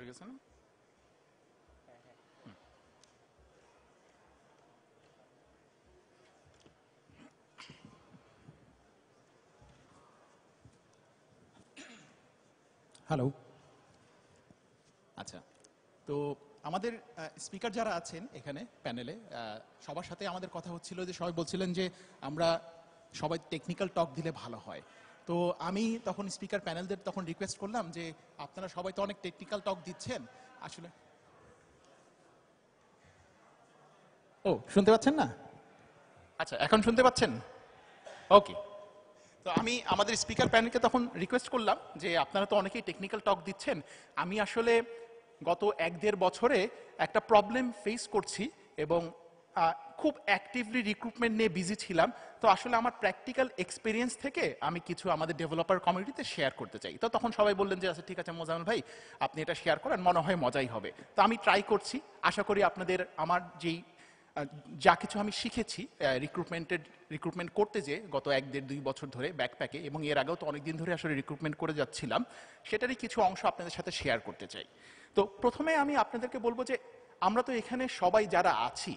হয়ে গেছে না? হ্যালো। আচ্ছা, তো আমাদের স্পিকার যারা আছেন এখানে প্যানেলে, সবার সাথে আমাদের কথা হচ্ছিল যে সবাই বলছিলেন যে আমরা সবাই টেকনিক্যাল টক দিলে ভালো হয়। তো আমি তখন স্পিকার প্যানেলদের তখন রিকোয়েস্ট করলাম যে আপনারা সবাই তো অনেক টেকনিক্যাল টক দিচ্ছেন আসলে। ও, শুনতে পাচ্ছেন না? আচ্ছা, এখন শুনতে পাচ্ছেন? ওকে। তো আমি আমাদের স্পিকার প্যানেলকে তখন রিকোয়েস্ট করলাম যে আপনারা তো অনেকেই টেকনিক্যাল টক দিচ্ছেন, আমি আসলে গত 1-1.5 বছরে একটা প্রবলেম ফেস করছি এবং খুব অ্যাক্টিভলি রিক্রুটমেন্ট নিয়ে বিজি ছিলাম। তো আসলে আমার প্র্যাকটিক্যাল এক্সপিরিয়েন্স থেকে আমি কিছু আমাদের ডেভেলপার কমিউনিটিতে শেয়ার করতে চাই। তো তখন সবাই বললেন যে আচ্ছা ঠিক আছে মোজাম্মেল ভাই, আপনি এটা শেয়ার করেন, মনে হয় মজাই হবে। তো আমি ট্রাই করছি, আশা করি আপনাদের আমার যেই যা কিছু আমি শিখেছি রিক্রুটমেন্ট করতে যে গত 1-1.5-2 বছর ধরে ব্যাকপ্যাকে, এবং এর আগেও তো অনেকদিন ধরে আসলে রিক্রুটমেন্ট করে যাচ্ছিলাম, সেটারই কিছু অংশ আপনাদের সাথে শেয়ার করতে চাই। তো প্রথমে আমি আপনাদেরকে বলবো যে আমরা তো এখানে সবাই যারা আছি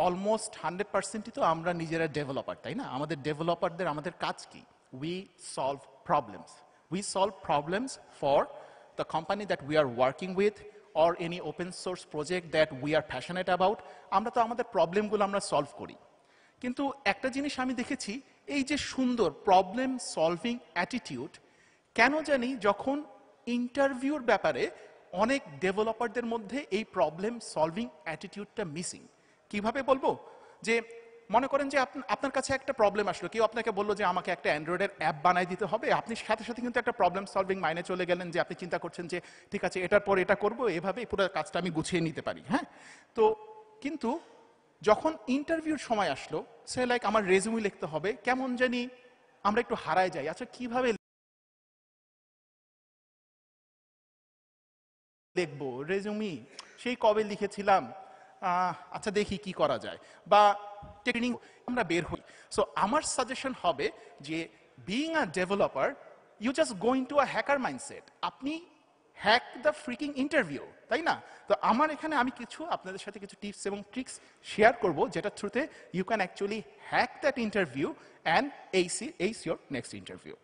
অলমোস্ট 100%ই তো আমরা নিজেরা ডেভেলপার, তাই না? আমাদের ডেভেলপারদের আমাদের কাজ কি? We solve problems. We solve problems for the company that we are working with or any open source project that we are passionate about, আমরা তো আমাদের প্রবলেমগুলো আমরা সলভ করি। কিন্তু একটা জিনিস আমি দেখেছি, এই যে সুন্দর প্রবলেম সলভিং অ্যাটিটিউড, কেন জানি যখন ইন্টারভিউর ব্যাপারে অনেক ডেভেলপারদের মধ্যে এই প্রবলেম সলভিং অ্যাটিটিউডটা মিসিং। কিভাবে বলবো? যে মনে করেন যে আপনার কাছে একটা প্রবলেম আসলো, কেউ আপনাকে বললো যে আমাকে একটা অ্যান্ড্রয়েডের অ্যাপ বানাই দিতে হবে, আপনি সাথে সাথে কিন্তু একটা প্রবলেম সলভিং মাইনে চলে গেলেন, যে আপনি চিন্তা করছেন যে ঠিক আছে এটার পর এটা করবো, এভাবেই পুরো কাজটা আমি গুছিয়ে নিতে পারি। হ্যাঁ, তো কিন্তু যখন ইন্টারভিউর সময় আসলো, সে লাইক আমার রেজুমি লিখতে হবে, কেমন জানি আমরা একটু হারায় যাই। আচ্ছা কিভাবে লিখবো রেজুমি, সেই কবে লিখেছিলাম, আচ্ছা দেখি কি করা যায়, বা ট্রেনিং আমরা বের হই। সো আমার সাজেশন হবে যে being a developer, you just going to a hacker mindset, আপনি হ্যাক দ্য ফ্রিকিং ইন্টারভিউ, তাই না? তো আমার এখানে আমি কিছু আপনাদের সাথে কিছু টিপস এবং ট্রিক্স শেয়ার করব, যেটা থ্রুতে you can actually hack that interview and ace your next interview.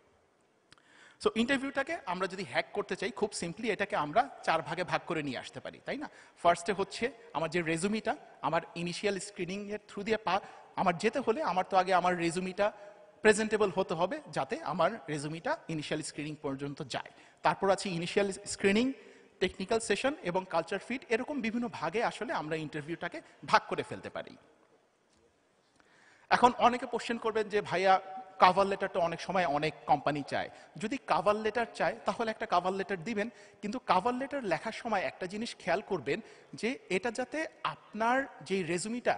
So ইন্টারভিউটাকে আমরা যদি হ্যাক করতে চাই, খুব সিম্পলি এটাকে আমরা 4 ভাগে ভাগ করে নিয়ে আসতে পারি, তাই না? ফার্স্টে হচ্ছে আমার যে রেজুমিটা, আমার ইনিশিয়াল স্ক্রিনিং এর থ্রু দিয়ে আমার যেতে হলে আমার তো আগে আমার রেজুমিটা প্রেজেন্টেবল হতে হবে, যাতে আমার রেজুমিটা ইনিশিয়াল স্ক্রিনিং পর্যন্ত যায়। তারপর আছে ইনিশিয়াল স্ক্রিনিং, টেকনিক্যাল সেশন এবং কালচার ফিট, এরকম বিভিন্ন ভাগে আসলে আমরা ইন্টারভিউটাকে ভাগ করে ফেলতে পারি। এখন অনেকে কোশ্চেন করবেন যে ভাইয়া, কাভার লেটারটা অনেক সময় অনেক কোম্পানি চায়, যদি কাভার লেটার চায় তাহলে একটা কাভার লেটার দিবেন, কিন্তু কাভার লেটার লেখার সময় একটা জিনিস খেয়াল করবেন যে এটা যাতে আপনার যে রেজুমিটা,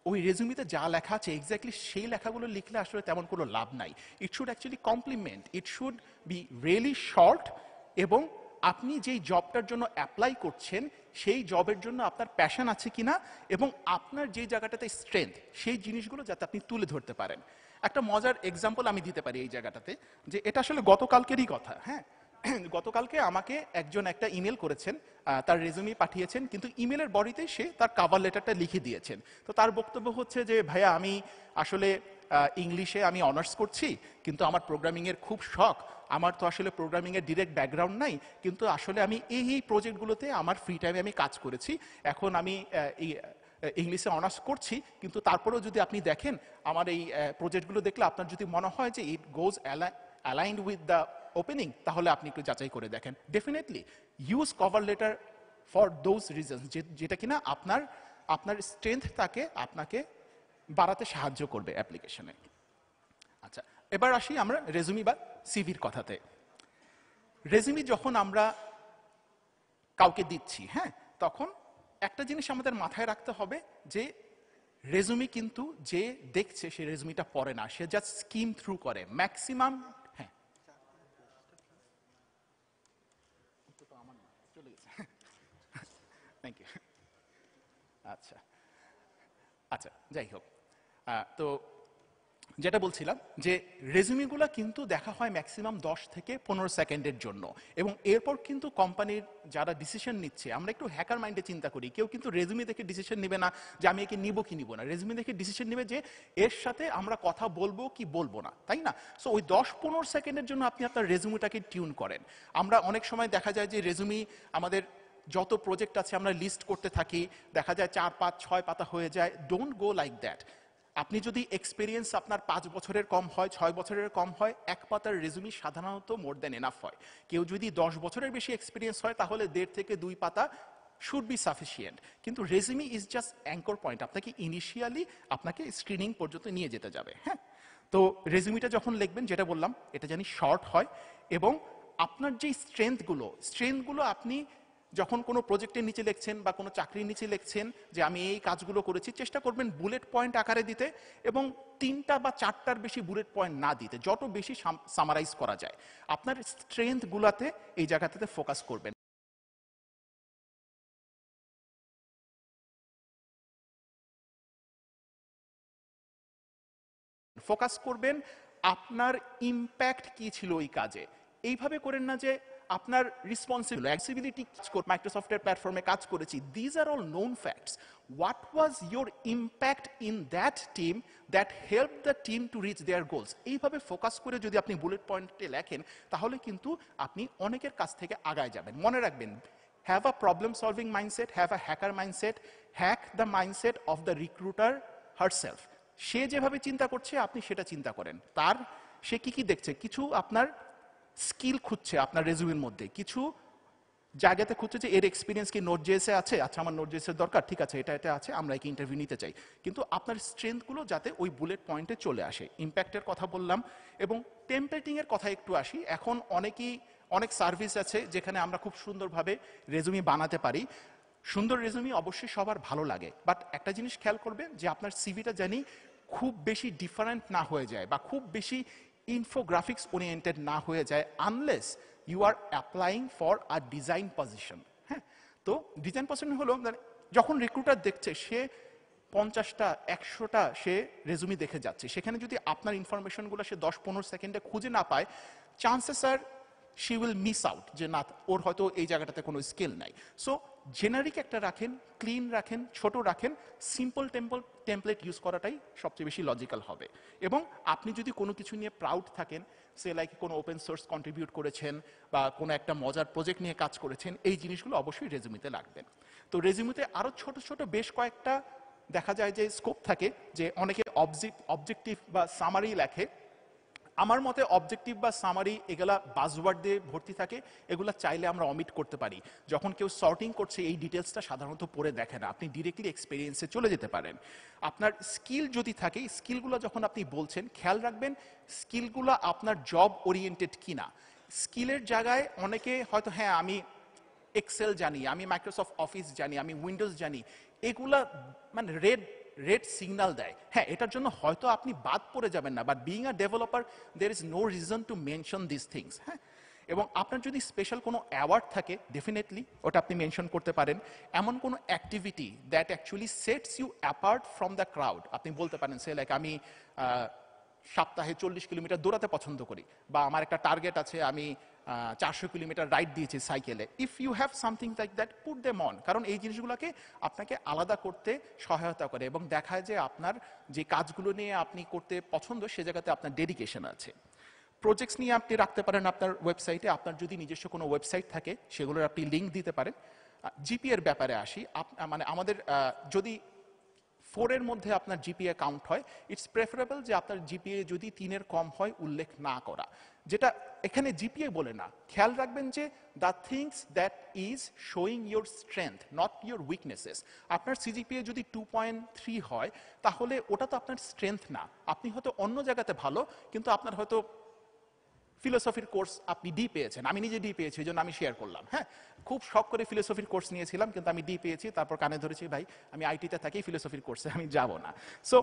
ওই রেজুমিতে যা লেখা আছে এক্স্যাক্টলি সেই লেখাগুলো লিখলে আসলে তেমন কোনো লাভ নাই। It should actually complement, it should be really short, এবং আপনি যেই জবটার জন্য অ্যাপ্লাই করছেন সেই জবের জন্য আপনার প্যাশন আছে কিনা, এবং আপনার যেই জায়গাটাতে স্ট্রেংথ, সেই জিনিসগুলো যাতে আপনি তুলে ধরতে পারেন। একটা মজার এক্সাম্পল আমি দিতে পারি এই জায়গাটাতে, যে এটা আসলে গতকালকেরই কথা। হ্যাঁ, গতকালকে আমাকে একজন একটা ইমেল করেছেন, তার রেজুমি পাঠিয়েছেন, কিন্তু ইমেলের বডিতে সে তার কাভার লেটারটা লিখে দিয়েছেন। তো তার বক্তব্য হচ্ছে যে ভাইয়া, আমি আসলে ইংলিশে আমি অনার্স করছি, কিন্তু আমার প্রোগ্রামিংয়ের খুব শখ, আমার তো আসলে প্রোগ্রামিংয়ের ডিরেক্ট ব্যাকগ্রাউন্ড নাই, কিন্তু আসলে আমি এই প্রজেক্টগুলোতে আমার ফ্রি টাইমে আমি কাজ করেছি, এখন আমি ইংলিশে অনার্স করছি, কিন্তু তারপরেও যদি আপনি দেখেন আমার এই প্রজেক্টগুলো দেখলে আপনার যদি মনে হয় যে ইট গোজ অ্যালাইন্ড উইথ দ্য ওপেনিং, তাহলে আপনি একটু যাচাই করে দেখেন। Definitely use cover letter for those reasons, যেটা কিনা আপনার স্ট্রেংথ আপনাকে বাড়াতে সাহায্য করবে অ্যাপ্লিকেশনে। আচ্ছা, এবার আসি আমরা রেজুমি বা সিভির কথাতে। রেজুমি যখন আমরা কাউকে দিচ্ছি, হ্যাঁ, তখন একটা জিনিস আমাদের মাথায় রাখতে হবে যে রেজুমি কিন্তু যে দেখছে সে রেজুমিটা পড়ে না, সে জাস্ট স্কিম থ্রু করে ম্যাক্সিমাম। হ্যাঁ, চলে গেছে, থ্যাংক ইউ। আচ্ছা আচ্ছা, যাই হোক, তো যেটা বলছিলাম যে রেজুমিগুলো কিন্তু দেখা হয় ম্যাক্সিমাম 10 থেকে 15 সেকেন্ডের জন্য, এবং এরপর কিন্তু কোম্পানির যারা ডিসিশন নিচ্ছে, আমরা একটু হ্যাকার মাইন্ডে চিন্তা করি, কেউ কিন্তু রেজুমি দেখে ডিসিশন নেবে না যে আমি একে নিব কি নিব না, রেজুমি দেখে ডিসিশন নেবে যে এর সাথে আমরা কথা বলবো কি বলবো না, তাই না? সো ওই 10-15 সেকেন্ডের জন্য আপনি আপনার রেজুমিটাকে টিউন করেন। আমরা অনেক সময় দেখা যায় যে রেজুমি আমাদের যত প্রজেক্ট আছে আমরা লিস্ট করতে থাকি, দেখা যায় 4, 5, 6 পাতা হয়ে যায়। Don't go like that. আপনি যদি এক্সপিরিয়েন্স আপনার 5 বছরের কম হয়, 6 বছরের কম হয়, এক পাতার রেজুমি সাধারণত মোর দেন এনাফ হয়। কেউ যদি 10 বছরের বেশি এক্সপিরিয়েন্স হয় তাহলে 1.5 থেকে 2 পাতা শুড বি সাফিসিয়েন্ট। কিন্তু resume is just anchor point, আপনাকে ইনিশিয়ালি আপনাকে স্ক্রিনিং পর্যন্ত নিয়ে যেতে যাবে। হ্যাঁ, তো রেজুমিটা যখন লিখবেন, যেটা বললাম, এটা জানি শর্ট হয়, এবং আপনার যে স্ট্রেংথগুলো আপনি যখন কোনো প্রজেক্টের নিচে লিখছেন বা কোনো চাকরির নিচে লিখছেন যে আমি এই কাজগুলো করেছি, চেষ্টা করবেন বুলেট পয়েন্ট আকারে দিতে, এবং 3টা বা 4টার বেশি বুলেট পয়েন্ট না দিতে, যত বেশি সামারাইজ করা যায়। আপনার স্ট্রেংথগুলোতে এই জায়গাটাতে ফোকাস করবেন। ফোকাস করবেন আপনার ইম্প্যাক্ট কি ছিল ওই কাজে। এইভাবে করেন না যে আপনার রেসপন্সিবিলিটি, মাইক্রোসফটের প্ল্যাটফর্মে কাজ করেছি, these are all known facts. What was your impact in that team that help the team to reach there goals. এইভাবে ফোকাস করে যদি আপনি বুলেট পয়েন্টে লেখেন, তাহলে কিন্তু আপনি অনেকের কাছ থেকে আগায় যাবেন। মনে রাখবেন, have a problem solving mindset, have a hacker mindset, hack the mindset of the recruiter herself. সে যেভাবে চিন্তা করছে আপনি সেটা চিন্তা করেন। সে কি কি দেখছে, কিছু আপনার স্কিল খুঁজছে আপনার রেজুমের মধ্যে, কিছু জায়গাতে খুঁজছে যে এর এক্সপিরিয়েন্স কি নোট জেএসে আছে, আচ্ছা আমার নোট জেএসের দরকার, ঠিক আছে এটা আছে, আমরা একে ইন্টারভিউ নিতে চাই। কিন্তু আপনার স্ট্রেংথগুলো যাতে ওই বুলেট পয়েন্টে চলে আসে। ইম্প্যাক্টের কথা বললাম, এবং টেমপ্লেটিং এর কথা একটু আসি। এখন অনেক সার্ভিস আছে যেখানে আমরা খুব সুন্দরভাবে রেজুমি বানাতে পারি। সুন্দর রেজুমি অবশ্যই সবার ভালো লাগে, বাট একটা জিনিস খেয়াল করবেন যে আপনার সিভিটা জানি খুব বেশি ডিফারেন্ট না হয়ে যায় বা খুব বেশি ইনফোগ্রাফিক্স ওরিয়েন্টেড না হয়ে যায়, unless you are applying for a design position. হ্যাঁ, তো ডিজাইন পজিশন হলো যখন রিক্রুটার দেখছে, সে 50টা 100টা সে রেজুমি দেখে যাচ্ছে, সেখানে যদি আপনার ইনফরমেশনগুলো সে 10-15 সেকেন্ডে খুঁজে না পায়, chances R she will miss out, যে না ওর হয়তো এই জায়গাটাতে কোনো স্কিল নাই। সো জেনারিক একটা রাখেন, ক্লিন রাখেন, ছোট রাখেন, সিম্পল টেমপ্লেট ইউজ করাটাই সবচেয়ে বেশি লজিক্যাল হবে। এবং আপনি যদি কোনো কিছু নিয়ে প্রাউড থাকেন, সে লাইক কোনো ওপেন সোর্স কন্ট্রিবিউট করেছেন বা কোনো একটা মজার প্রজেক্ট নিয়ে কাজ করেছেন, এই জিনিসগুলো অবশ্যই রেজুমিতে লাগবেন। তো রেজুমিতে আরও ছোট ছোট বেশ কয়েকটা দেখা যায় যে স্কোপ থাকে, যে অনেকে অবজেক্টিভ বা সামারি লেখে। আমার মতে অবজেক্টিভ বা সামারি এগুলা বাজওয়ার্ড দিয়ে ভর্তি থাকে, এগুলা চাইলে আমরা অমিট করতে পারি। যখন কেউ সর্টিং করছে এই ডিটেলসটা সাধারণত পড়ে দেখে না, আপনি ডিরেক্টলি এক্সপিরিয়েন্সে চলে যেতে পারেন। আপনার স্কিল যদি থাকে, স্কিলগুলো যখন আপনি বলছেন, খেয়াল রাখবেন স্কিলগুলো আপনার জব ওরিয়েন্টেড কিনা। স্কিলের জায়গায় অনেকে হয়তো হ্যাঁ আমি এক্সেল জানি, আমি মাইক্রোসফট অফিস জানি, আমি উইন্ডোজ জানি, এগুলা মানে রেড সিগন্যাল দেয়। হ্যাঁ, এটার জন্য হয়তো আপনি বাদ পড়ে যাবেন না, বাট বিইং আ ডেভেলপার দের is no reason to mention this things. হ্যাঁ, এবং আপনার যদি স্পেশাল কোনো অ্যাওয়ার্ড থাকে, ডেফিনেটলি ওটা আপনি মেনশন করতে পারেন। এমন কোনো activity that actually sets you apart from the crowd, আপনি বলতে পারেন সে লাইক আমি সপ্তাহে 40 কিলোমিটার দৌড়াতে পছন্দ করি, বা আমার একটা টার্গেট আছে, আমি 400 কিলোমিটার রাইড দিয়েছি সাইকেলে। If you have something like that, put them on, কারণ এই জিনিসগুলোকে আপনাকে আলাদা করতে সহায়তা করে এবং দেখায় যে আপনার যে কাজগুলো নিয়ে আপনি করতে পছন্দ, সে জায়গাতে আপনার ডেডিকেশন আছে। প্রজেক্টস নিয়ে আপনি রাখতে পারেন আপনার ওয়েবসাইটে, আপনার যদি নিজস্ব কোনো ওয়েবসাইট থাকে সেগুলোর আপনি লিঙ্ক দিতে পারেন। জিপিএর ব্যাপারে আসি, মানে আমাদের যদি 4-এর মধ্যে আপনার জিপিএ কাউন্ট হয়, ইটস প্রেফারেবল যে আপনার জিপিএ যদি 3-এর কম হয় উল্লেখ না করা। যেটা এখানে জিপিএ বলে না, খেয়াল রাখবেন যে the things that is showing your strength, not your weaknesses. আপনার সিজিপিএ যদি 2.3 হয়, তাহলে ওটা তো আপনার স্ট্রেংথ না। আপনি হয়তো অন্য জায়গাতে ভালো, কিন্তু আপনার হয়তো ফিলোসফির কোর্স আপনি ডি পেয়েছেন, আমি নিজে ডি পেয়েছি, এই জন্য আমি শেয়ার করলাম। হ্যাঁ, খুব শখ করে ফিলোসফির কোর্স নিয়েছিলাম, কিন্তু আমি ডি পেয়েছি, তারপর কানে ধরেছি ভাই আমি আইটিতে থাকি, ফিলোসফির কোর্সে আমি যাব না। সো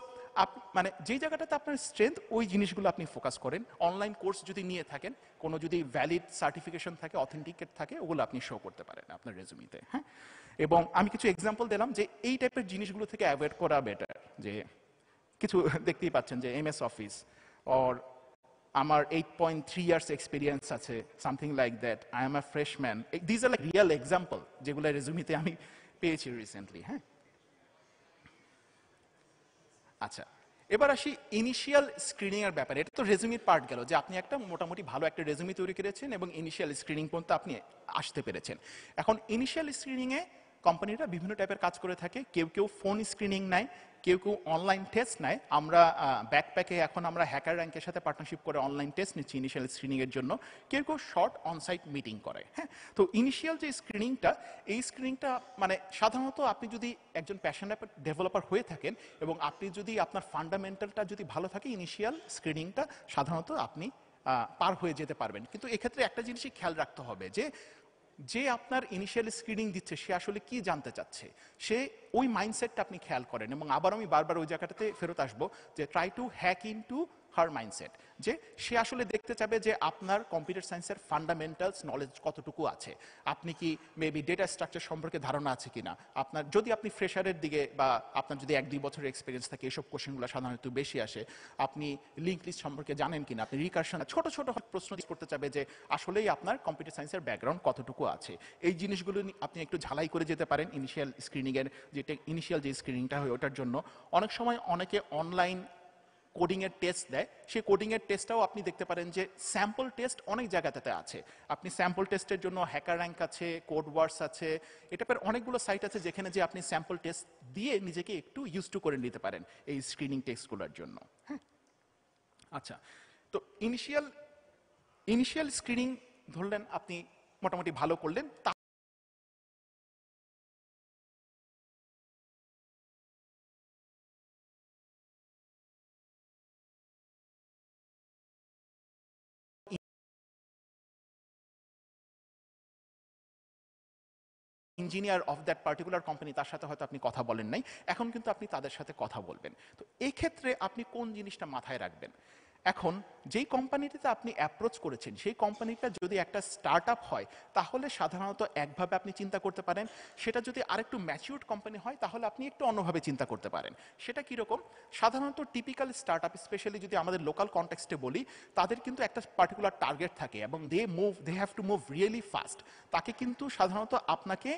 মানে যেই জায়গাটাতে আপনার স্ট্রেংথ, ওই জিনিসগুলো আপনি ফোকাস করেন। অনলাইন কোর্স যদি নিয়ে থাকেন, কোনো যদি ভ্যালিড সার্টিফিকেশন থাকে, অথেন্টিকেট থাকে, ওগুলো আপনি শো করতে পারেন আপনার রেজুমিতে। হ্যাঁ, এবং আমি কিছু এক্সাম্পল দিলাম যে এই টাইপের জিনিসগুলো থেকে অ্যাভয়েড করা বেটার, যে কিছু দেখতেই পাচ্ছেন যে এমএস অফিস অর আমার 8.3 ইয়ার্স এক্সপিরিয়েন্স আছে, something like that, I am a freshman. These are like real example যেগুলো রেজুমিতে আমি পেয়েছি রিসেন্টলি। হ্যাঁ, আচ্ছা, এবার আসি ইনিশিয়াল স্ক্রিনিং এর ব্যাপারে। এটা তো রেজুমির পার্ট গেল, যে আপনি একটা মোটামুটি ভালো একটা রেজুমি তৈরি করেছেন এবং ইনিশিয়াল স্ক্রিনিং পর্যন্ত আপনি আসতে পেরেছেন। এখন ইনিশিয়াল স্ক্রিনিং এ কোম্পানিরা বিভিন্ন টাইপের কাজ করে থাকে। কেউ কেউ ফোন স্ক্রিনিং নেয়, কেউ কেউ অনলাইন টেস্ট নেয়। আমরা ব্যাকপ্যাকে এখন আমরা হ্যাকার র্যাঙ্কের সাথে পার্টনারশিপ করে অনলাইন টেস্ট নিচ্ছি ইনিশিয়াল স্ক্রিনিং এর জন্য। কেউ কেউ শর্ট অনসাইট মিটিং করে। হ্যাঁ, তো ইনিশিয়াল যে স্ক্রিনিংটা, এই স্ক্রিনিংটা মানে সাধারণত আপনি যদি একজন প্যাশনেট ডেভেলপার হয়ে থাকেন এবং আপনি যদি আপনার ফান্ডামেন্টালটা যদি ভালো থাকে, ইনিশিয়াল স্ক্রিনিংটা সাধারণত আপনি পার হয়ে যেতে পারবেন। কিন্তু এক্ষেত্রে একটা জিনিসই খেয়াল রাখতে হবে যে যে আপনার ইনিশিয়াল স্ক্রিনিং দিচ্ছে সে আসলে কি জানতে চাচ্ছে, সে ওই মাইন্ডসেটটা আপনি খেয়াল করেন। এবং আবার আমি বারবার ওই জায়গাটাতে ফেরত আসবো যে try to hack in to her mindset, যে সে আসলে দেখতে চাবে যে আপনার কম্পিউটার সায়েন্সের ফান্ডামেন্টালস নলেজ কতটুকু আছে, আপনি কি মেবি ডেটা স্ট্রাকচার সম্পর্কে ধারণা আছে কিনা আপনার, যদি আপনি ফ্রেশারের দিকে বা আপনার যদি 1-2 বছরের এক্সপিরিয়েন্স থাকে, এইসব কোশ্চেনগুলো সাধারণত বেশি আসে। আপনি লিঙ্ক লিস্ট সম্পর্কে জানেন কিনা, আপনি রিকারশন, ছোট ছোট প্রশ্ন করতে চাবে যে আসলেই আপনার কম্পিউটার সায়েন্সের ব্যাকগ্রাউন্ড কতটুকু আছে। এই জিনিসগুলো আপনি একটু ঝালাই করে যেতে পারেন ইনিশিয়াল স্ক্রিনিং এর, যেটা ইনিশিয়াল যে স্ক্রিনিংটা হয় ওটার জন্য। অনেক সময় অনেকে অনলাইন কোডিং এর টেস্ট দেয়, সেই কোডিং এর টেস্টটাও আপনি দেখতে পারেন যে স্যাম্পল টেস্ট অনেক জায়গাতে আছে। আপনি স্যাম্পল টেস্টের জন্য হ্যাকার র্যাঙ্ক আছে, কোড ওয়ার্স আছে, এটা পের অনেকগুলো সাইট আছে যেখানে যে আপনি স্যাম্পল টেস্ট দিয়ে নিজেকে একটু ইউজ টু করে নিতে পারেন এই স্ক্রিনিং টেস্টগুলোর জন্য। হ্যাঁ, আচ্ছা, তো ইনিশিয়াল স্ক্রিনিং ধরলেন আপনি মোটামুটি ভালো করলেন, engineer of that particular company, তার সাথে হয়তো আপনি কথা বলেন নাই, এখন কিন্তু আপনি তাদের সাথে কথা বলবেন। তো এই ক্ষেত্রে আপনি কোন জিনিসটা মাথায় রাখবেন? এখন যেই কোম্পানিটিতে আপনি অ্যাপ্রোচ করেছেন সেই কোম্পানিটা যদি একটা স্টার্ট আপ হয় তাহলে সাধারণত একভাবে আপনি চিন্তা করতে পারেন। সেটা যদি আরেকটু ম্যাচিউরড কোম্পানি হয় তাহলে আপনি একটু অন্যভাবে চিন্তা করতে পারেন। সেটা কীরকম? সাধারণত টিপিক্যাল স্টার্ট আপ, স্পেশালি যদি আমাদের লোকাল কনটেক্সটে বলি, তাদের কিন্তু একটা পার্টিকুলার টার্গেট থাকে এবং they have to move really fast. তাকে কিন্তু সাধারণত আপনাকে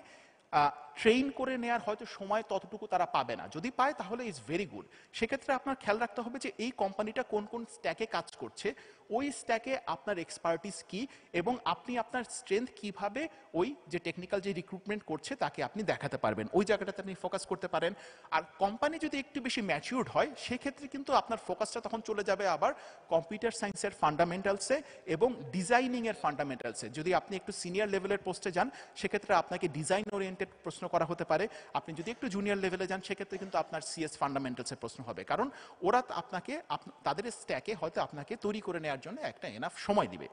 ট্রেন করে নেওয়ার হয়তো সময় ততটুকু তারা পাবে না, যদি পায় তাহলে ইজ ভেরি গুড। সেক্ষেত্রে আপনার খেয়াল রাখতে হবে যে এই কোম্পানিটা কোন কোন স্ট্যাকে কাজ করছে, ওই স্ট্যাকে আপনার এক্সপার্টিস কি এবং আপনি আপনার স্ট্রেংথ কিভাবে ওই যে টেকনিক্যাল যে রিক্রুটমেন্ট করছে তাকে আপনি দেখাতে পারবেন, ওই জায়গাটাতে আপনি ফোকাস করতে পারেন। আর কোম্পানি যদি একটু বেশি ম্যাচিউরড হয় সেক্ষেত্রে কিন্তু আপনার ফোকাসটা তখন চলে যাবে আবার কম্পিউটার সায়েন্সের ফান্ডামেন্টালসে এবং ডিজাইনিং এর ফান্ডামেন্টালসে। যদি আপনি একটু সিনিয়র লেভেলের পোস্টে যান সেক্ষেত্রে আপনাকে ডিজাইন ওরিয়েন্টেড প্রশ্ন করা হতে পারে। আপনি যদি একটু জুনিয়র লেভেলে যান সেক্ষেত্রে কিন্তু আপনার সিএস ফান্ডামেন্টালসের প্রশ্ন হবে, কারণ ওরা আপনাকে তাদের স্ট্যাকে হয়তো আপনাকে তৈরি করে নেওয়ার জন্য একটা এনাফ সময় দিবে।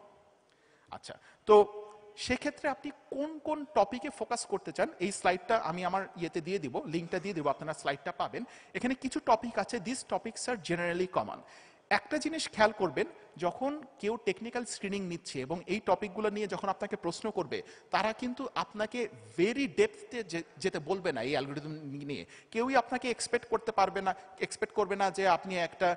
আচ্ছা, তো সেক্ষেত্রে আপনি কোন কোন টপিকে ফোকাস করতে চান, এই স্লাইডটা আমি আমার ইয়েতে দিয়ে দিব, লিঙ্কটা দিয়ে দিব, আপনারা স্লাইডটা পাবেন। এখানে কিছু টপিক আছে, this topics are generally common. একটা জিনিস খেয়াল করবেন, যখন কেউ টেকনিক্যাল স্ক্রিনিং নিচ্ছে এবং এই টপিকগুলো নিয়ে যখন আপনাকে প্রশ্ন করবে, তারা কিন্তু আপনাকে ভেরি ডেপথে যেতে বলবে না এই অ্যালগরিদম নিয়ে। কেউই আপনাকে এক্সপেক্ট করবে না যে আপনি একটা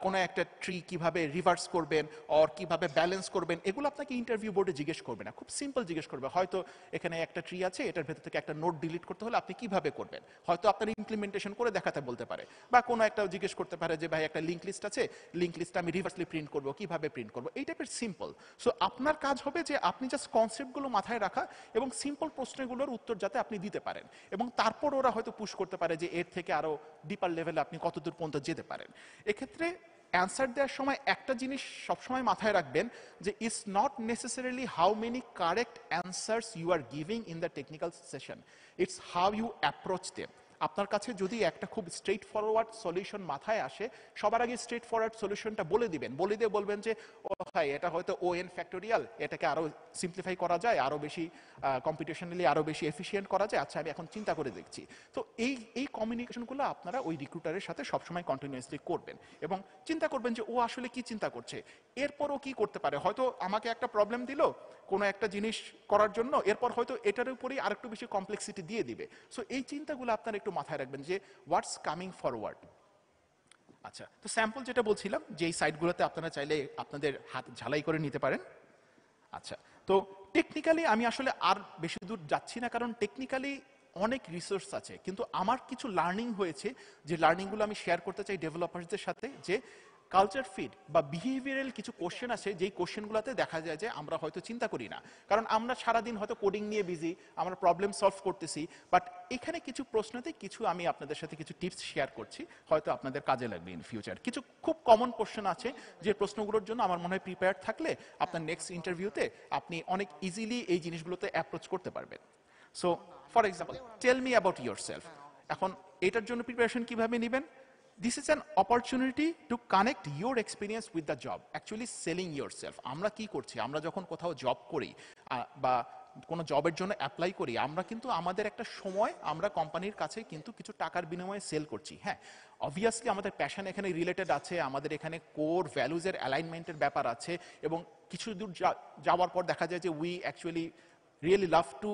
কোনো একটা ট্রি কিভাবে রিভার্স করবেন অর কিভাবে ব্যালেন্স করবেন, এগুলো আপনাকে ইন্টারভিউ বোর্ডে জিজ্ঞেস করবে না। খুব সিম্পল জিজ্ঞেস করবে, হয়তো এখানে একটা ট্রি আছে, এটার ভেতর থেকে একটা নোট ডিলিট করতে হলে আপনি কিভাবে করবেন, হয়তো আপনার ইমপ্লিমেন্টেশন করে দেখাতে বলতে পারে। বা কোনো একটা জিজ্ঞেস করতে পারে যে ভাই একটা লিঙ্ক লিস্ট আছে, লিঙ্ক লিস্টটা আমি রিভার্সলি প্রিন্ট করবো, কিভাবে প্রিন্ট করবো, এই টাইপের সিম্পল। সো আপনার কাজ হবে যে আপনি জাস্ট কনসেপ্টগুলো মাথায় রাখা এবং সিম্পল প্রশ্নগুলোর উত্তর যাতে আপনি দিতে পারেন, এবং তারপর ওরা হয়তো পুশ করতে পারে যে এর থেকে আরো ডিপার লেভেলে আপনি কতদূর পর্যন্ত যেতে পারেন। এক্ষেত্রে অ্যান্সার দেওয়ার সময় একটা জিনিস সবসময় মাথায় রাখবেন যে it's not necessarily how many correct answers you are giving in the technical session, it's how you approach them. আপনার কাছে যদি একটা খুব স্ট্রেট ফরওয়ার্ড সলিউশন মাথায় আসে, সবার আগে স্ট্রেট ফরওয়ার্ড সলিউশনটা বলে দিবেন, বলে দিয়ে বলবেন যে ও ভাই এটা হয়তো ও এন ফ্যাক্টোরিয়াল, এটাকে আরো সিম্পলিফাই করা যায়, আরো বেশি কম্পিটিশনালি আরো বেশি এফিশিয়েন্ট করা যায়, আচ্ছা আমি এখন চিন্তা করে দেখছি। তো এই কমিউনিকেশনগুলো আপনারা ওই রিক্রুটারের সাথে সবসময় কন্টিনিউয়াসলি করবেন এবং চিন্তা করবেন যে ও আসলে কি চিন্তা করছে, এরপর ও কি করতে পারে। হয়তো আমাকে একটা প্রবলেম দিল কোনো একটা জিনিস করার জন্য, এরপর হয়তো এটার উপরেই আরেকটু বেশি কমপ্লেক্সিটি দিয়ে দিবে। সো এই চিন্তাগুলো আপনারা একটু মাথায় রাখবেন যে হোয়াটস কামিং ফরওয়ার্ড। আচ্ছা, তো স্যাম্পল যেটা বলছিলাম যে এই সাইটগুলোতে আপনারা চাইলে আপনাদের হাত ঝালাই করে নিতে পারেন। আচ্ছা, তো টেকনিক্যালি আমি আসলে আর বেশি দূর যাচ্ছি না, কারণ টেকনিক্যালি অনেক রিসোর্স আছে, কিন্তু আমার কিছু লার্নিং হয়েছে যে লার্নিংগুলো আমি শেয়ার করতে চাই ডেভেলপারসদের সাথে। যে কালচার ফিট বা বিহেভিয়ারাল কিছু কোশ্চেন আছে, যেই কোশ্চেনগুলোতে দেখা যায় যে আমরা হয়তো চিন্তা করি না, কারণ আমরা সারাদিন হয়তো কোডিং নিয়ে বিজি, আমরা প্রবলেম সলভ করতেছি। বাট এখানে কিছু প্রশ্নতে কিছু আমি আপনাদের সাথে কিছু টিপস শেয়ার করছি, হয়তো আপনাদের কাজে লাগবে ইন ফিউচার। কিছু খুব কমন কোশ্চেন আছে যে প্রশ্নগুলোর জন্য আমার মনে হয় প্রিপেয়ার থাকলে আপনার নেক্সট ইন্টারভিউতে আপনি অনেক ইজিলি এই জিনিসগুলোতে অ্যাপ্রোচ করতে পারবেন। So for example, tell me about yourself. এখন এটার জন্য প্রিপারেশন কিভাবে নেবেন? This is an opportunity to connect your experience with the job, actually selling yourself. আমরা কি করছি, আমরা যখন কোথাও জব করি বা কোনো জবের জন্য অ্যাপ্লাই করি, আমরা কিন্তু আমাদের একটা সময় আমরা কোম্পানির কাছে কিন্তু কিছু টাকার বিনিময়ে সেল করছি। হ্যাঁ, অবভিয়াসলি আমাদের প্যাশন এখানে রিলেটেড আছে, আমাদের এখানে কোর ভ্যালুজের অ্যালাইনমেন্টের ব্যাপার আছে, এবং কিছু দূর যাওয়ার পর দেখা যায় যে we actually really love to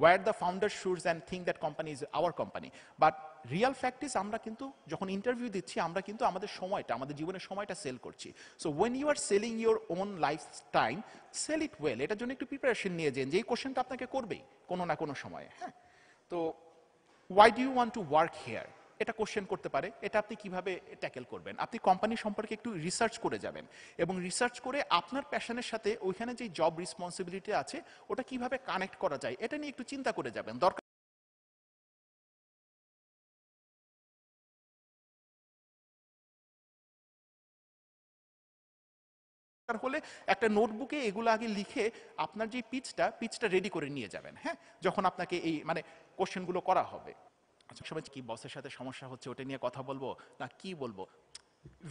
wear the founder's shoes and think that company is our company. But real fact is আমরা কিন্তু যখন ইন্টারভিউ দিচ্ছি আমরা কিন্তু আমাদের সময়টা, আমাদের জীবনের সময়টা সেল করছি। So when you are selling your own life time, sell it well. এটার জন্য একটু প্রিপারেশন নিয়ে যান, যে এই কোশ্চেনটা আপনাকে করবেই কোনো না কোনো সময়ে। হ্যাঁ, তো why do you want to work here, এটা কোশ্চেন করতে পারে। এটা আপনি কিভাবে ট্যাকেল করবেন? আপনি কোম্পানি সম্পর্কে একটু রিসার্চ করে যাবেন, এবং রিসার্চ করে আপনার প্যাশনের সাথে ওইখানে যে জব রেসপন্সিবিলিটি আছে ওটা কিভাবে কানেক্ট করা যায় এটা নিয়ে একটু চিন্তা করে যাবেন। দরকার হলে একটা নোটবুকে এগুলো আগে লিখে আপনার যে পিচটা রেডি করে নিয়ে যাবেন। হ্যাঁ, যখন আপনাকে এই মানে কোশ্চেনগুলো করা হবে। আচ্ছা, সময় কি বসের সাথে সমস্যা হচ্ছে ওটা নিয়ে কথা বলবো না কি বলবো?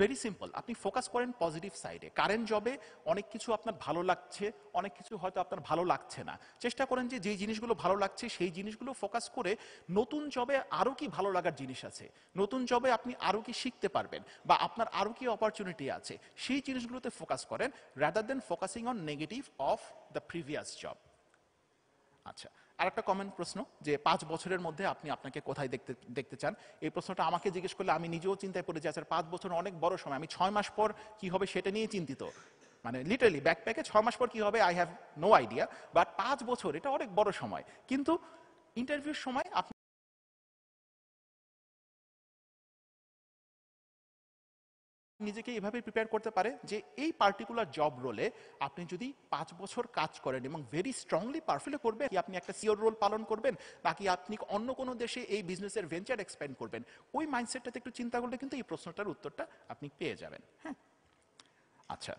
ভেরি সিম্পল, আপনি ফোকাস করেন পজিটিভ সাইডে। কারেন্ট জবে অনেক কিছু আপনার ভালো লাগছে, অনেক কিছু হয়তো আপনার ভালো লাগছে না। চেষ্টা করেন যে যেই জিনিসগুলো ভালো লাগছে সেই জিনিসগুলো ফোকাস করে নতুন জবে আরও কি ভালো লাগার জিনিস আছে, নতুন জবে আপনি আরও কি শিখতে পারবেন, বা আপনার আরও কি অপরচুনিটি আছে, সেই জিনিসগুলোতে ফোকাস করেন rather than focusing on negative of the previous job. আচ্ছা, আর একটা কমন প্রশ্ন যে 5 বছরের মধ্যে আপনি আপনাকে কোথায় দেখতে দেখতে চান? এই প্রশ্নটা আমাকে জিজ্ঞেস করলে আমি নিজেও চিন্তায় পড়ে যাই। 5 বছর অনেক বড় সময়, আমি 6 মাস পর কি হবে সেটা নিয়ে চিন্তিত। মানে লিটারালি ব্যাকপ্যাকে 6 মাস পর কি হবে I have no idea, but 5 বছর এটা অনেক বড় সময়। কিন্তু ইন্টারভিউর সময় আপনি নিজেকে এভাবে প্রিপেয়ার করতে পারে যে এই পার্টিকুলার জব রোলে আপনি যদি 5 বছর কাজ করেন এবং ভেরি স্ট্রংলি পারফেক্ট করবেন, কি আপনি একটা সিওর রোল পালন করবেন, নাকি আপনি অন্য কোনো দেশে এই বিজনেসের ভেঞ্চার এক্সপ্যান্ড করবেন, ওই মাইন্ডসেটটাতে একটু চিন্তা করলে কিন্তু এই প্রশ্নটার উত্তরটা আপনি পেয়ে যাবেন। হ্যাঁ, আচ্ছা,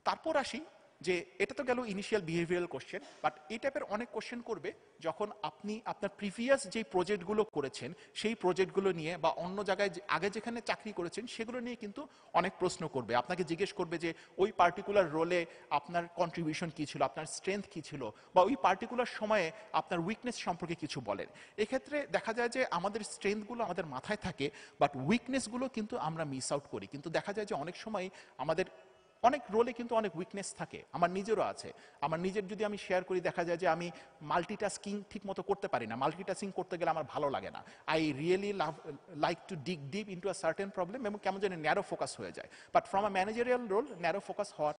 তারপর আসি যে এটা তো গেল ইনিশিয়াল বিহেভিয়ারাল কোশ্চেন, বাট এই টাইপের অনেক কোশ্চেন করবে যখন আপনি আপনার প্রিভিয়াস যে প্রজেক্টগুলো করেছেন সেই প্রজেক্টগুলো নিয়ে, বা অন্য জায়গায় আগে যেখানে চাকরি করেছেন সেগুলো নিয়ে কিন্তু অনেক প্রশ্ন করবে। আপনাকে জিজ্ঞেস করবে যে ওই পার্টিকুলার রোলে আপনার কন্ট্রিবিউশন কী ছিল, আপনার স্ট্রেংথ কী ছিল, বা ওই পার্টিকুলার সময়ে আপনার উইকনেস সম্পর্কে কিছু বলেন। এক্ষেত্রে দেখা যায় যে আমাদের স্ট্রেংথগুলো আমাদের মাথায় থাকে, বাট উইকনেসগুলো কিন্তু আমরা মিস আউট করি। কিন্তু দেখা যায় যে অনেক সময় আমাদের অনেক রোলে কিন্তু অনেক উইকনেস থাকে, আমার নিজেরও আছে। আমার নিজের যদি আমি শেয়ার করি, দেখা যায় যে আমি মাল্টিটাস্কিং ঠিক মতো করতে পারি না। মাল্টিটাস্কিং করতে গেলে আমার ভালো লাগে না। I really like to dig deep into a certain problem, এবং কেমন যেন ন্যারো ফোকাস হয়ে যায়। But from a managerial role narrow focus হওয়ার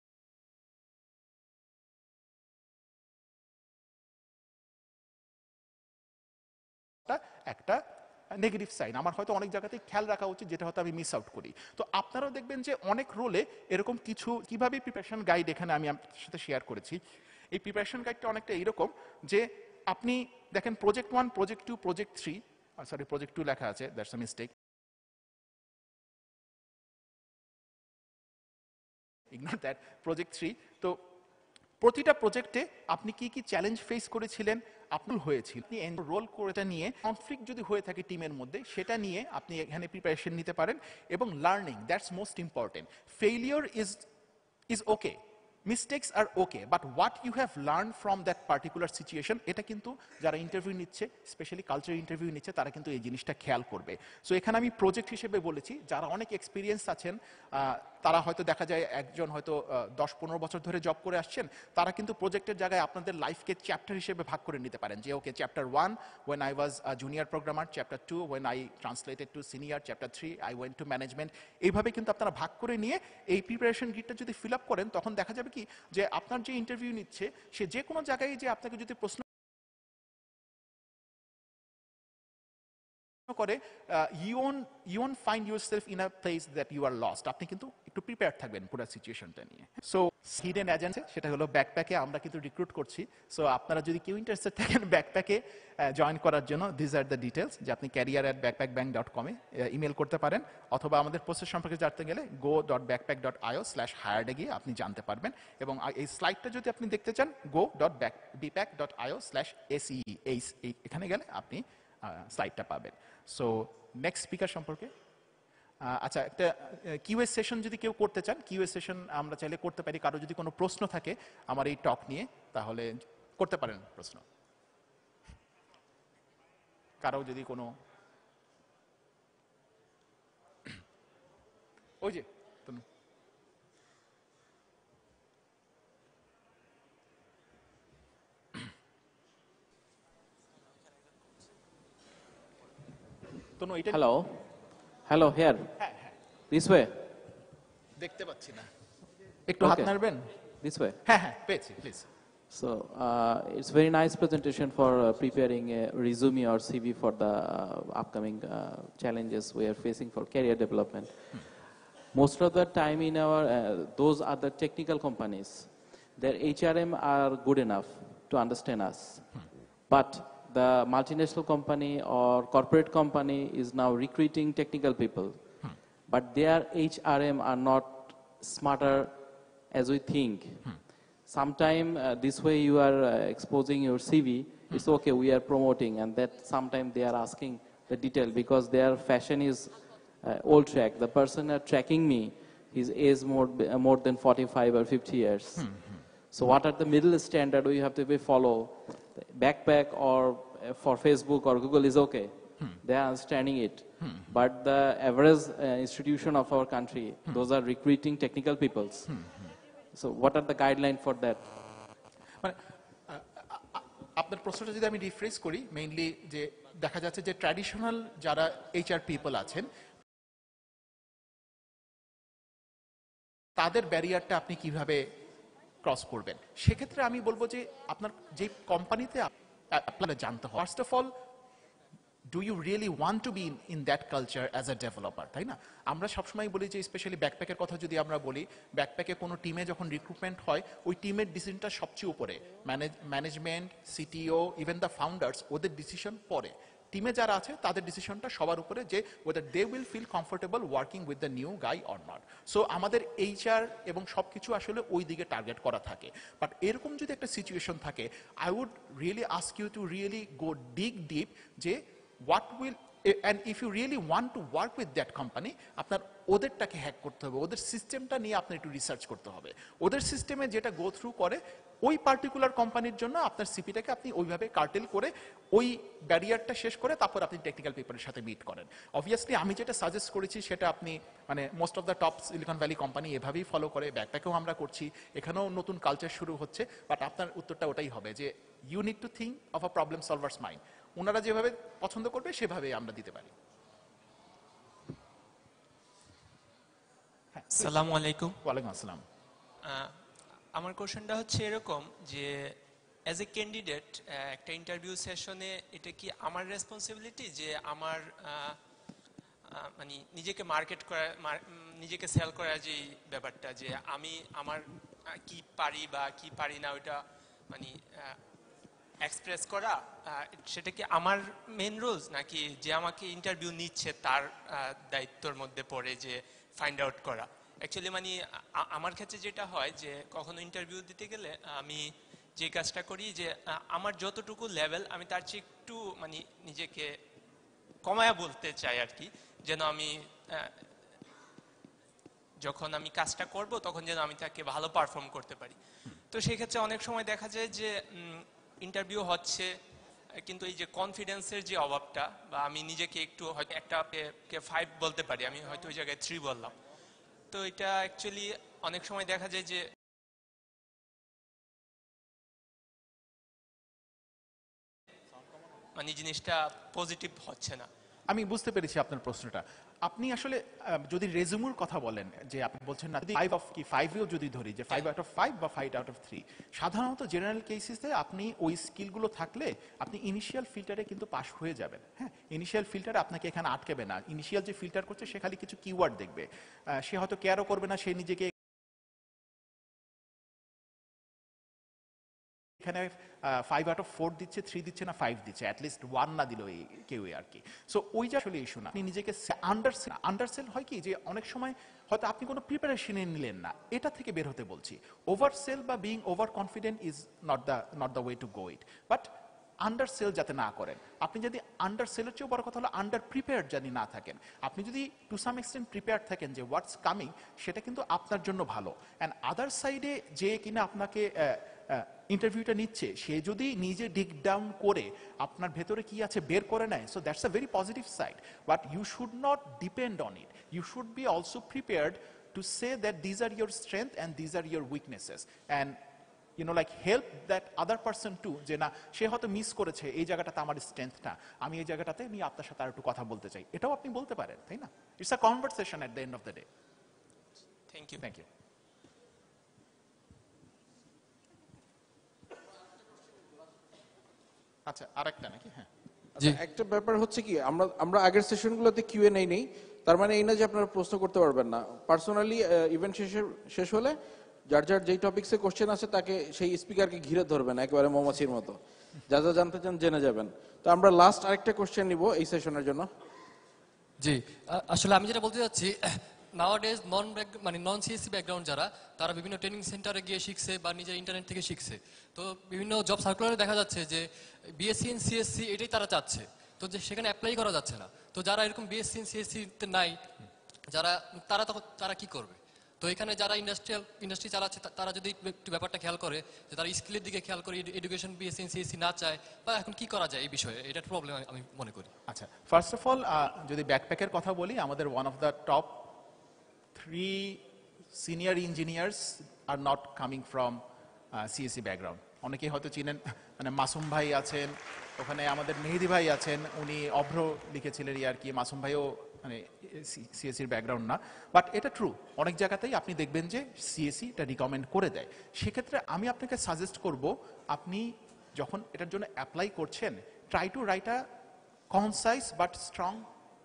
একটা নেগেটিভ সাইন আমার হয়তো অনেক জায়গাতেই খেয়াল রাখা উচিত, যেটা হয়তো আমি মিস আউট করি। তো আপনারাও দেখবেন যে অনেক রোলে এরকম কিছু কিভাবে প্রিপারেশন গাইড এখানে আমি আপনার সাথে শেয়ার করেছি। এই প্রিপারেশন গাইডটা অনেকটা এইরকম যে আপনি দেখেন project 1, project 2, project 3, sorry project 2 লেখা আছে, that's a mistake, ignore that, project 3। তো প্রতিটা প্রজেক্টে আপনি কি কি চ্যালেঞ্জ ফেস করেছিলেন, আপনার হয়েছিল, আপনি রোল করেটা নিয়ে কনফ্লিক্ট যদি হয়ে থাকে টিমের মধ্যে সেটা নিয়ে আপনি এখানে প্রিপারেশন নিতে পারেন। এবং learning, that's most important. Failure is okay, mistakes are okay, but what you have learn from that particular situation, এটা কিন্তু যারা ইন্টারভিউ নিচ্ছে, স্পেশালি কালচার ইন্টারভিউ নিচ্ছে, তারা কিন্তু এই জিনিসটা খেয়াল করবে। সো এখানে আমি প্রজেক্ট হিসেবে বলেছি, যারা অনেক এক্সপিরিয়েন্স আছেন তারা হয়তো দেখা যায় একজন হয়তো 10-15 বছর ধরে জব করে আসছেন, তারা কিন্তু প্রজেক্টের জায়গায় আপনাদের লাইফকে চ্যাপ্টার হিসেবে ভাগ করে নিতে পারেন যে ওকে chapter 1 when I was a junior programmer, chapter 2 when I translated to senior, chapter 3 I went to management। এইভাবে কিন্তু আপনারা ভাগ করে নিয়ে এই প্রিপারেশন গিটটা যদি ফিল আপ করেন, তখন দেখা যাবে কি যে আপনার যে ইন্টারভিউ নিচ্ছে সে যে কোনো জায়গায় যে আপনাকে যদি প্রশ্ন করে, you won't find yourself in a place that you are lost। আপনি কিন্তু একটু প্রিপেয়ার থাকবেন পুরো সিচুয়েশনটা নিয়ে। সো হিডেন এজেন্সি সেটা হলো ব্যাকপ্যাকে আমরা কিন্তু রিক্রুট করছি। সো আপনারা যদি কেউ ইন্টারেস্টেড থাকেন ব্যাকপ্যাকে জয়েন করার জন্য, দিস আর দ্য ডিটেলস, যে আপনি career@backpackbank.com ইমেল করতে পারেন, অথবা আমাদের প্রসেস সম্পর্কে জানতে গেলে go.backpack.io/hired গিয়ে আপনি জানতে পারবেন। এবং এই স্লাইডটা যদি আপনি দেখতে চান go.bpack.io/SEE এখানে গেলে আপনি স্লাইডটা পাবেন। সো নেক্সট স্পিকার সম্পর্কে আচ্ছা, একটা কিউএস সেশন যদি কেউ করতে চান, কিউএস সেশন আমরা চাইলে করতে পারি। কারো যদি কোনো প্রশ্ন থাকে আমার এই টক নিয়ে, তাহলে করতে পারেন প্রশ্ন। কারো যদি কোনো ওই যে তনু এটা Hello, here. This way. দেখতে পাচ্ছি না, একটু হাত নাড়বেন। This way. হ্যাঁ হ্যাঁ পেয়েছি, please. So it's very nice presentation for preparing a resume or CV for the upcoming challenges we are facing for career development. Most of the time in our those are the technical companies, their HRM are good enough to understand us, but the multinational company or corporate company is now recruiting technical people, but their HRM are not smarter as we think. Sometime this way you are exposing your CV, it's okay, we are promoting, and that sometime they are asking the detail because their fashion is old track. The person are tracking me, his age more than 45 or 50 years. So what are the middle standard we have to be follow? Backpack or for Facebook or Google is okay. They are understanding it. But the average institution of our country, those are recruiting technical peoples. So what are the guidelines for that? মানে আপনার প্রশ্নটা যদি আমি refresh করি, mainly যে দেখা যাচ্ছে যে ট্র্যাডিশনাল যারা এইচআর পিপল আছেন তাদের ব্যারিয়ারটা আপনি কিভাবে ক্রস করবেন। সেক্ষেত্রে আমি বলবো যে আপনার যে কোম্পানিতে আপনারা জানতে হয়, first of all do you really want to be in that culture as a developer, তাই না? আমরা সবসময় বলি যে স্পেশালি ব্যাকপ্যাকের কথা যদি আমরা বলি, ব্যাকপ্যাকে কোনো টিমে যখন রিক্রুটমেন্ট হয় ওই টিমের ডিসিশনটা সবচেয়ে উপরে, management, CTO, even the founders, ওদের ডিসিশন পরে। টিমে যারা আছে তাদের ডিসিশনটা সবার উপরে যে whether they will feel comfortable working with the new guy or not. So আমাদের এইচআর এবং সব কিছু আসলে ওই দিকে টার্গেট করা থাকে। বাট এরকম যদি একটা সিচুয়েশন থাকে, I would really ask you to really go deep যে what will, and if you really want to work with that company, আপনার ওদেরটাকে হ্যাক করতে হবে, ওদের সিস্টেমটা নিয়ে আপনার একটু রিসার্চ করতে হবে। ওদের সিস্টেমে যেটা গো থ্রু করে ওই পার্টিকুলার কোম্পানির জন্য আপনার সিপিটাকে আপনি ওইভাবে কার্টেল করে ওই ব্যারিয়ারটা শেষ করে তারপর আপনি টেকনিক্যাল পেপারের সাথে মিট করেন। অবভিয়াসলি আমি যেটা সাজেস্ট করেছি সেটা আপনি মানে most of the top Silicon Valley company এভাবেই ফলো করে, ব্যাকপ্যাকেও আমরা করছি, এখানেও নতুন কালচার শুরু হচ্ছে। বাট আপনার উত্তরটা ওটাই হবে যে you need to think of a problem solvers mind. ওনারা যেভাবে পছন্দ করবে সেভাবে আমরা দিতে পারি। আসসালামু আলাইকুম। ওয়ালাইকুম আসসালাম। আমার কোশ্চেনটা হচ্ছে এরকম যে অ্যাজ এ ক্যান্ডিডেট একটা ইন্টারভিউ সেশনে এটা কি আমার রেসপন্সিবিলিটি যে আমার মানে নিজেকে মার্কেট করা, নিজেকে সেল করার যে ব্যাপারটা, যে আমি আমার কি পারি বা কি পারি না ওইটা মানে এক্সপ্রেস করা, সেটা কি আমার মেন রোলস নাকি যে আমাকে ইন্টারভিউ নিচ্ছে তার দায়িত্বের মধ্যে পড়ে যে ফাইন্ড আউট করা? অ্যাকচুয়ালি মানে আমার ক্ষেত্রে যেটা হয় যে কখনো ইন্টারভিউ দিতে গেলে আমি যে কাজটা করি যে আমার যতটুকু লেভেল আমি তার চেয়ে একটু মানে নিজেকে কমায়া বলতে চাই আর কি, যেন আমি যখন আমি কাজটা করব তখন যেন আমি তাকে ভালো পারফর্ম করতে পারি। তো সেই ক্ষেত্রে অনেক সময় দেখা যায় যে ইন্টারভিউ হচ্ছে কিন্তু এই যে কনফিডেন্সের যে অভাবটা, বা আমি নিজেকে একটু হয়তো একটা কে 5 বলতে পারি, আমি হয়তো ওই জায়গায় 3 বললাম, তো এটা অ্যাকচুয়ালি অনেক সময় দেখা যায় যে মানে জিনিসটা পজিটিভ হচ্ছে না। আমি বুঝতে পেরেছি আপনার প্রশ্নটা। আপনি আসলে যদি রেজুমের কথা বলেন, যে আপনি বলছেন না 5 অফ কি 5 এও যদি ধরি যে 5 আউট অফ 5 বা 5 আউট অফ 3, সাধারণত জেনারেল কেসেসে আপনি ওই স্কিলগুলো থাকলে আপনি ইনিশিয়াল ফিল্টারে কিন্তু পাস হয়ে যাবেন। হ্যাঁ, ইনিশিয়াল ফিল্টারে আপনাকে এখানে আটকাবে না। ইনিশিয়াল যে ফিল্টার করছে সে খালি কিছু কিওয়ার্ড দেখবে, সে হয়তো কেয়ারও করবে না সে নিজেকে এখানে 5 আউট অফ 4 দিচ্ছে, 3 দিচ্ছে না 5 দিচ্ছে, অ্যাটলিস্ট 1 না দিলেও কেউ আর কি। সো ওই যে আসলে ইস্যু না, আপনি নিজেকে আন্ডারসেল হয় কি যে অনেক সময় হয়তো আপনি কোনো প্রিপারেশনে নিলেন না, এটা থেকে বের হতে বলছি। ওভারসেল বা being over confident is not the way to go it, but undersell যাতে না করেন। আপনি যদি আন্ডারসেলের চেয়েও বড় কথা হলো আন্ডার প্রিপেয়ার্ড জানি না থাকেন। আপনি যদি টু সাম এক্সটেন্ট প্রিপেয়ার্ড থাকেন যে হোয়াটস কামিং, সেটা কিন্তু আপনার জন্য ভালো। অ্যান্ড আদার সাইডে যে কিনা আপনাকে ইন্টারভিউটা নিচ্ছে, সে যদি নিজে ডিগ ডাউন করে আপনার ভেতরে কি আছে বের করে নেয়, so that's a very positive side. But you should not depend on it, you should be also prepared to say that these are your strength and these are your weaknesses, and like help that other person to, যে না সে হয়তো miss করেছে এই জায়গাটাতে আমার strength না, আমি এই জায়গাটাতে নিয়ে আপনার সাথে আর একটু কথা বলতে চাই, এটাও আপনি বলতে পারেন, তাই না? It's a conversation at the end of the day. Thank you. Thank you. আচ্ছা, আরেকটা নাকি? হ্যাঁ, আচ্ছা, একটা ব্যাপার হচ্ছে কি, আমরা আগের সেশনগুলোতে কিউএনএ নেই, তার মানে এই না যে আপনারা প্রশ্ন করতে পারবেন না। পার্সোনালি ইভেন্ট শেষ হলে যার যার যেই টপিকসে কোশ্চেন আছে তাকে সেই স্পিকারকে ঘিরে ধরবেন একেবারে মৌমাছির মতো, যা যা জানতে চান জেনে যাবেন। তো আমরা লাস্ট আরেকটা কোশ্চেন নিব এই সেশনের জন্য। জি, আসলে আমি যেটা বলতে চাচ্ছি, নাওয়াডেজ নন সিএসসি ব্যাকগ্রাউন্ড যারা, তারা বিভিন্ন ট্রেনিং সেন্টারে গিয়ে শিখছে বা নিজের ইন্টারনেট থেকে শিখছে। তো বিভিন্ন জব সার্কুলারে দেখা যাচ্ছে যে বিএসসি ইন সিএসসি এটাই তারা চাচ্ছে, তো যে সেখানে অ্যাপ্লাই করা যাচ্ছে না। তো যারা এরকম বিএসসি ইন সিএসসিতে নাই, তারা কি করবে? তো এখানে যারা ইন্ডাস্ট্রি চালাচ্ছে তারা যদি একটু ব্যাপারটা খেয়াল করে, যে তারা স্কিলের দিকে খেয়াল করে, এডুকেশন বিএসসি ইন সিএসসি না চায়, বা এখন কি করা যায় এই বিষয়ে, এটা প্রবলেম আমি মনে করি। আচ্ছা, ফার্স্ট অফ অল যদি ব্যাকপ্যাকের কথা বলি, আমাদের one of the top 3 senior engineers are not coming from CSC background. অনেকেই হয়তো চিনেন, মানে মাসুম ভাই আছেন ওখানে, আমাদের মেহেদি ভাই আছেন, উনি অভ্র লিখেছিলেন আর কি। মাসুম ভাইও মানে সিএসসির ব্যাকগ্রাউন্ড না, বাট এটা ট্রু, অনেক জায়গাতেই আপনি দেখবেন যে সিএসসি এটা রিকমেন্ড করে দেয়। সেক্ষেত্রে আমি আপনাকে সাজেস্ট করব, আপনি যখন এটার জন্য অ্যাপ্লাই করছেন, try to write a concise but strong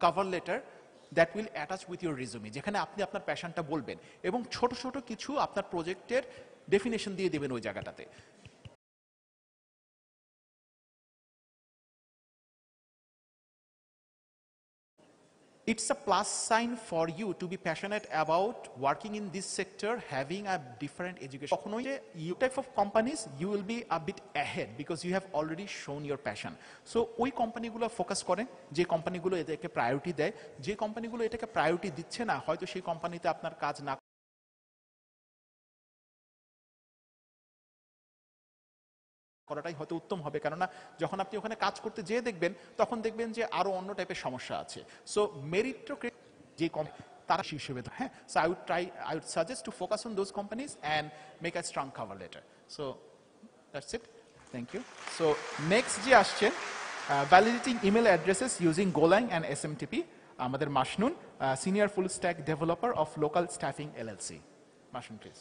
cover letter that will attach with your resume, যেখানে আপনি আপনার প্যাশনটা বলবেন এবং ছোট ছোট কিছু আপনার প্রজেক্টের ডেফিনেশন দিয়ে দেবেন ওই জায়গাটাতে। It's a plus sign for you to be passionate about working in this sector, having a different education. কখনোই যে you type of companies, you will be a bit ahead because you have already shown your passion. So ওই কোম্পানিগুলো focus করেন, যে কোম্পানিগুলো এটাকে priority দেয়। যে কোম্পানিগুলো এটাকে প্রায়োরিটি দিচ্ছে না, হয়তো সেই কোম্পানিতে আপনার কাজ না করাটাই হয়তো উত্তম হবে, কেননা যখন আপনি ওখানে কাজ করতে যেয়ে দেখবেন, তখন দেখবেন যে আরো অন্য টাইপের সমস্যা আছে। সো মেরিটোক্রেট যে তারা হিসেবে, হ্যাঁ, so I would suggest to focus on those companies and make a strong cover letter. So that's it, thank you. So next যে আসছেন, validating email addresses using Golang and SMTP, আমাদের Masnun, senior full stack developer of local staffing LLC. Masnun please.